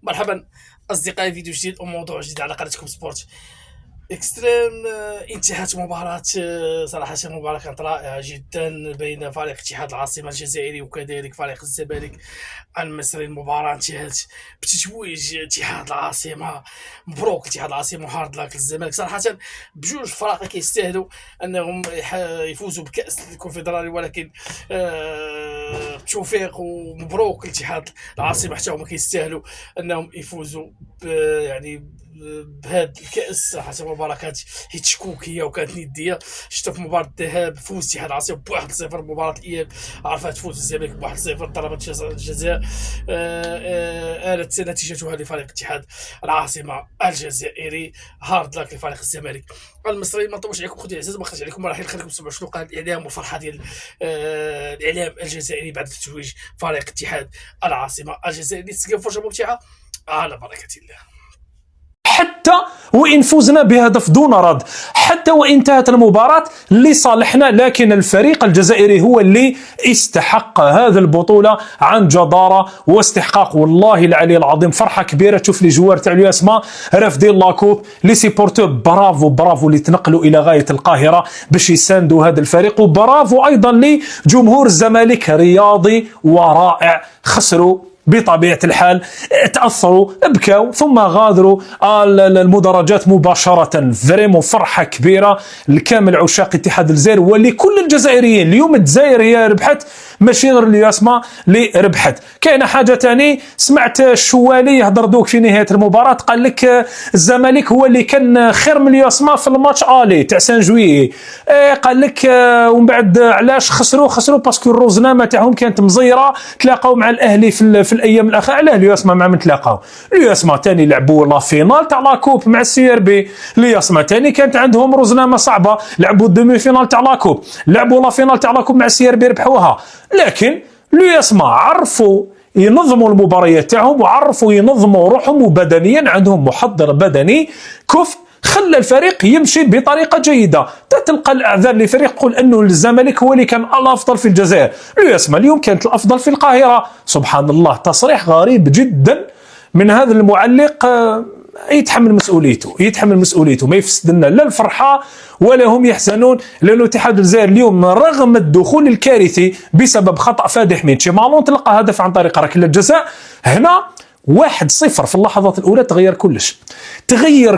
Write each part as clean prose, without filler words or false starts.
مرحبا أصدقائي، فيديو جديد وموضوع جديد على قناتكم سبورت اكستريم. انتهت مباراة، صراحة مباراة كانت رائعة جدا بين فريق اتحاد العاصمة الجزائري وكذلك فريق الزمالك المصري. المباراة انتهت بتتويج اتحاد العاصمة. مبروك اتحاد العاصمة وهارد لاك للزمالك، صراحة بجوج فرق كيستاهلوا انهم يفوزوا بكأس الكونفدرالي، ولكن توفيق ومبروك لاتحاد العاصمة، حتى هما كيستاهلوا انهم يفوزوا يعني بهذا الكاس. صراحه المباراه كانت تشكوكيه وكانت نديه. شفت في مباراه الذهاب فوز اتحاد العاصمه ب 1-0، مباراه الاياب عرفت تفوز الزمالك ب 1-0 ضربات الجزاء. آلت نتيجتها لفريق اتحاد العاصمه الجزائري. هارد لاك لفريق الزمالك المصري. ما نطولش عليكم خوتي العزاز، ما خرجت عليكم مراحل، خليكم تسمعوا شنو قال الاعلام والفرحه ديال الاعلام الجزائري بعد تتويج فريق اتحاد العاصمه الجزائري. تسقى فرصه ممتعه على بركه الله. حتى وإن فزنا بهدف دون رد، حتى وإن انتهت المباراة لصالحنا، لكن الفريق الجزائري هو اللي استحق هذه البطولة عن جدارة واستحقاق. والله العلي العظيم فرحة كبيرة تشوف لي جوار تاع الياسما رافدين لاكوب لي سيبورتو. برافو برافو اللي تنقلوا إلى غاية القاهرة باش يساندوا هذا الفريق، وبرافو أيضا لجمهور الزمالك رياضي ورائع. خسروا بطبيعة الحال، تأثروا، بكوا، ثم غادروا المدرجات مباشرة. فريمون فرحة كبيرة لكامل عشاق اتحاد الجزائر ولكل الجزائريين. اليوم الجزائر هي ربحت، ماشي غير الياسما اللي ربحت. كاينه حاجه ثاني، سمعت الشوالي يهضر دوك في نهايه المباراه، قال لك الزمالك هو اللي كان خير من الياسما في الماتش الي تاع سان جويي. قال لك ومن بعد علاش خسروا باسكو الروزنامه تاعهم كانت مزيره، تلاقاو مع الاهلي في الايام الاخيره. علاه الياسما مع من تلاقاو؟ الياسما ثاني لعبوا لا فينال تاع لا كوب مع السي ار بي. الياسما ثاني كانت عندهم روزنامه صعبه، لعبوا الدومي فينال تاع لا كوب، لعبوا لا فينال تاع لا كوب مع السي ار بي ربحوها. لكن الياسما عرفوا ينظموا المباريات تاعهم وعرفوا ينظموا روحهم، وبدنيا عندهم محضر بدني كفء خلى الفريق يمشي بطريقه جيده. تلقى الاعذار للفريق تقول انه الزمالك هو اللي كان الافضل في الجزائر، الياسما اليوم كانت الافضل في القاهره. سبحان الله، تصريح غريب جدا من هذا المعلق. يتحمل مسؤوليته ما يفسد لنا لا الفرحه ولا هم يحزنون، لانه اتحاد الجزائر اليوم رغم الدخول الكارثي بسبب خطا فادح من تشيمالون تلقى هدف عن طريق ركله الجزاء. هنا 1-0 في اللحظات الاولى تغير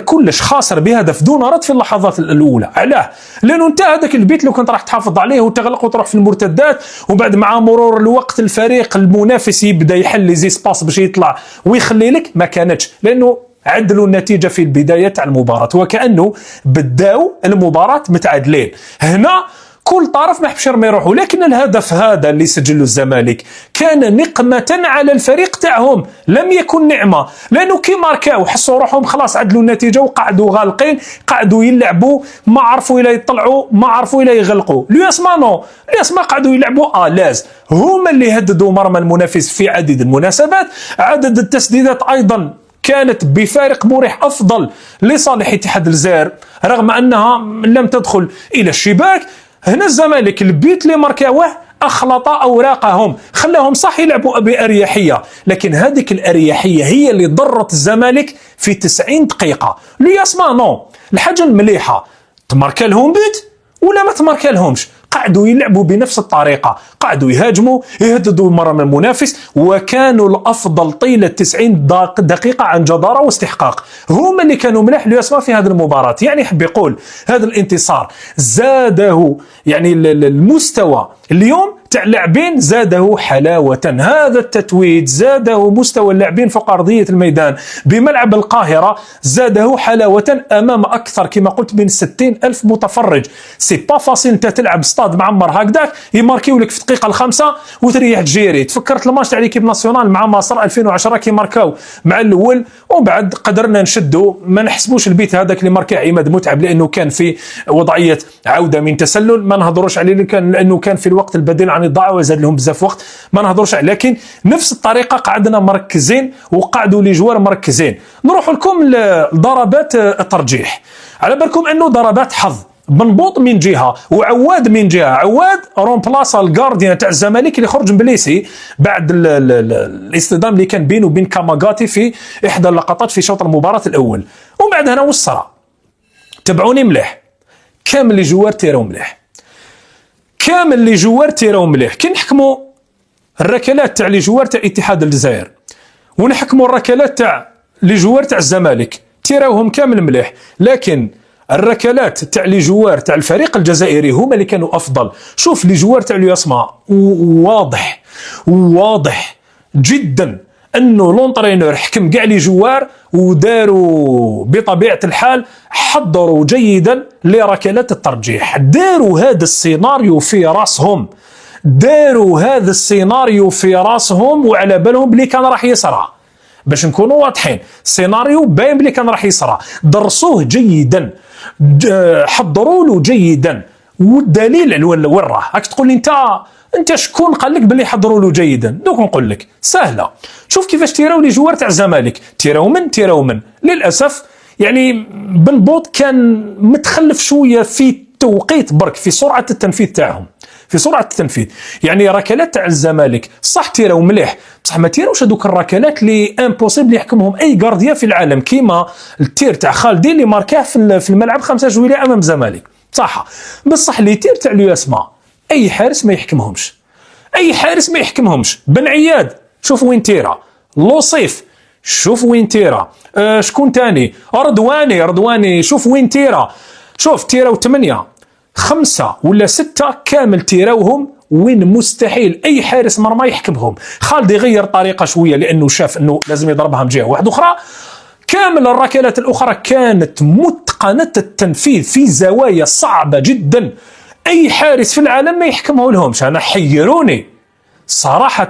كلش، خاسر بهدف دون رد في اللحظات الاولى. علاه؟ لانه انت هذاك البيت لو كنت راح تحافظ عليه وتغلق وتروح في المرتدات، وبعد مع مرور الوقت الفريق المنافس يبدا يحل لي زيسباس باش يطلع ويخلي لك، ما كانتش، لانه عدلوا النتيجه في البدايه تاع المباراه وكانه بداوا المباراه متعادلين. هنا كل طرف ما حبش يرمي روحه، لكن الهدف هذا اللي سجله الزمالك كان نقمة على الفريق تاعهم، لم يكن نعمة، لأنه كي ماركاو حسوا روحهم خلاص عدلوا النتيجة وقعدوا غالقين، قعدوا يلعبوا، ما عرفوا إلا يطلعوا، ما عرفوا إلا يغلقوا. الياسما قعدوا يلعبوا آلاز، هما اللي هددوا مرمى المنافس في عديد المناسبات. عدد التسديدات أيضا كانت بفارق مريح أفضل لصالح اتحاد الجزائر رغم أنها لم تدخل إلى الشباك. هنا الزمالك البيت اللي ماركاوه أخلط أوراقهم، خلاهم صح يلعبوا بأريحية، لكن هذيك الأريحية هي اللي ضرت الزمالك في 90 دقيقة. الياسما الحاجة المليحة تماركا لهم بيت ولا ما تماركا لهمش، قعدوا يلعبوا بنفس الطريقة، قعدوا يهاجموا، يهددوا مرمى المنافس، وكانوا الأفضل طيلة 90 دقيقة عن جدارة واستحقاق. هم اللي كانوا ملاح الياسما في هذه المباراة. يعني حب يقول هذا الانتصار زاده، يعني المستوى اليوم تاع اللاعبين زاده حلاوة، هذا التتويج زاده مستوى اللاعبين فوق أرضية الميدان بملعب القاهرة، زاده حلاوة أمام أكثر كما قلت من 60,000 متفرج. سي با فاسيل انت تلعب ستاد معمر هكذاك يماركيو لك في الدقيقة الخامسة وتريح تجيري. تفكرت الماتش تاع ليكيب ناسيونال مع مصر 2010 كي ماركاو مع الأول، وبعد قدرنا نشدوا، ما نحسبوش البيت هذاك اللي ماركا عماد متعب لأنه كان في وضعية عودة من تسلل، ما نهضروش عليه لأنه كان في الوقت البديل عن الضاع وزاد لهم بزاف وقت، ما نهضروش عليه. لكن نفس الطريقة قعدنا مركزين وقعدوا لي جوار مركزين. نروح لكم لضربات الترجيح، على بالكم أنه ضربات حظ، بنبوط من جهه وعواد من جهه. عواد رومبلاصا الجارديان تاع الزمالك اللي خرج من بليسي بعد الاصطدام اللي كان بينه وبين كاماغاتي في احدى اللقطات في شوط المباراه الاول. ومن بعد هنا واش صرا؟ تبعوني مليح، كامل لي جوار تيراو مليح، كامل لي جوار تيراو مليح. كي نحكموا الركلات تاع لي جوار تاع اتحاد الجزائر ونحكموا الركلات تاع لي جوار تاع الزمالك تيراوهم كامل مليح، لكن الركلات تاع لي جوار تاع الفريق الجزائري هما اللي كانوا افضل. شوف لي جوار تاع الياسما واضح جدا انه لونطرينور حكم كاع لي جوار وداروا بطبيعه الحال، حضروا جيدا لركلات الترجيح، داروا هذا السيناريو في راسهم، وعلى بالهم بلي كان راح يصرى. باش نكونوا واضحين، سيناريو باين بلي كان راح يصرى، درسوه جيدا، حضروا له جيدا. والدليل وين راه؟ راك تقول لي انت شكون قال لك بلي حضروا له جيدا؟ دوك نقول لك سهله. شوف كيفاش تيراو لي جوار تاع الزمالك، تيراو من للاسف يعني بنبوط كان متخلف شويه في التوقيت، برك في سرعه التنفيذ تاعهم، يعني ركلات تاع الزمالك صح تيراو مليح، بصح ما تيراوش هذوك الركلات اللي امبوسيبل يحكمهم اي غارديان في العالم، كيما التير تاع خالدي اللي ماركاه في الملعب 5 جويلية امام الزمالك صح. بصح لي تير تاع الياسما اي حارس ما يحكمهمش. بن عياد شوف وين تيرا، لوصيف شوف وين تيرا، شكون تاني، رضواني شوف وين تيرا. شوف تيراو 8 5 ولا 6 كامل تيراوهم وين مستحيل اي حارس مرمى يحكمهم. خالدي غير طريقه شويه لانه شاف انه لازم يضربها من جهه واحده اخرى. كامل الركلات الاخرى كانت متقنه التنفيذ في زوايا صعبه جدا، اي حارس في العالم ما يحكمه لهمش. انا حيروني صراحه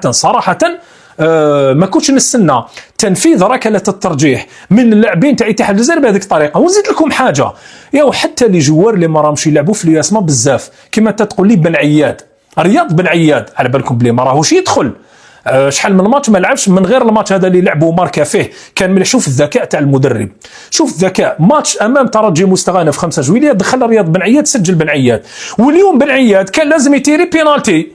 ما كنتش نستنى تنفيذ ركله الترجيح من اللاعبين تاع اتحاد الجزائر بهذيك الطريقه. ونزيد لكم حاجه، حتى لي جوار اللي ما راهمش يلعبوا في الياسما بزاف، كما تقول لي بن عياد، رياض بن عياد، على بالكم بلي ما راهوش يدخل، شحال من ماتش ما لعبش من غير الماتش هذا اللي لعبوا ماركا فيه، كان مليح. شوف الذكاء تاع المدرب، شوف الذكاء، ماتش امام ترجي مستغانه في 5 جويلية دخل رياض بن عياد، سجل بن عياد. واليوم بن عياد كان لازم يتيري بينالتي،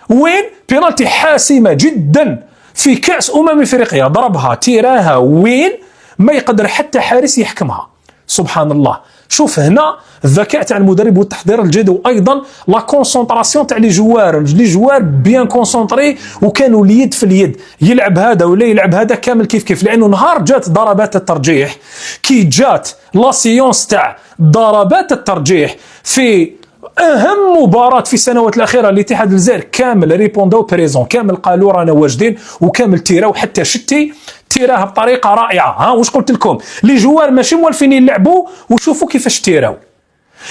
وين بينالتي حاسمه جدا في كاس افريقيا، ضربها تيراها وين ما يقدر حتى حارس يحكمها. سبحان الله. شوف هنا الذكاء تاع المدرب والتحضير الجيد، وايضا لا كونسونطراسيون تاع لي جوار بيان كونسونطري، وكانوا اليد في اليد، يلعب هذا ولا يلعب هذا كامل كيف، لانه نهار جات ضربات الترجيح، كي جات لا سيونس تاع ضربات الترجيح في اهم مباراه في السنوات الاخيره لاتحاد الجزائر، كامل ريبوندو بريزون، كامل قالوا رانا واجدين، وكامل تيراو حتى شتي تيراها بطريقه رائعه. واش قلت لكم؟ لي جوار ماشي موالفين يلعبوا، وشوفوا كيفاش تيراو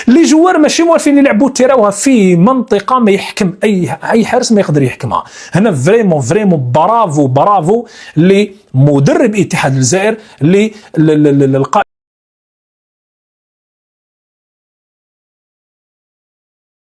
لي جوار ماشي موالفين يلعبوا، تيراوها في منطقه ما يحكم اي حارس ما يقدر يحكمها. هنا فريمون برافو لمدرب اتحاد الجزائر،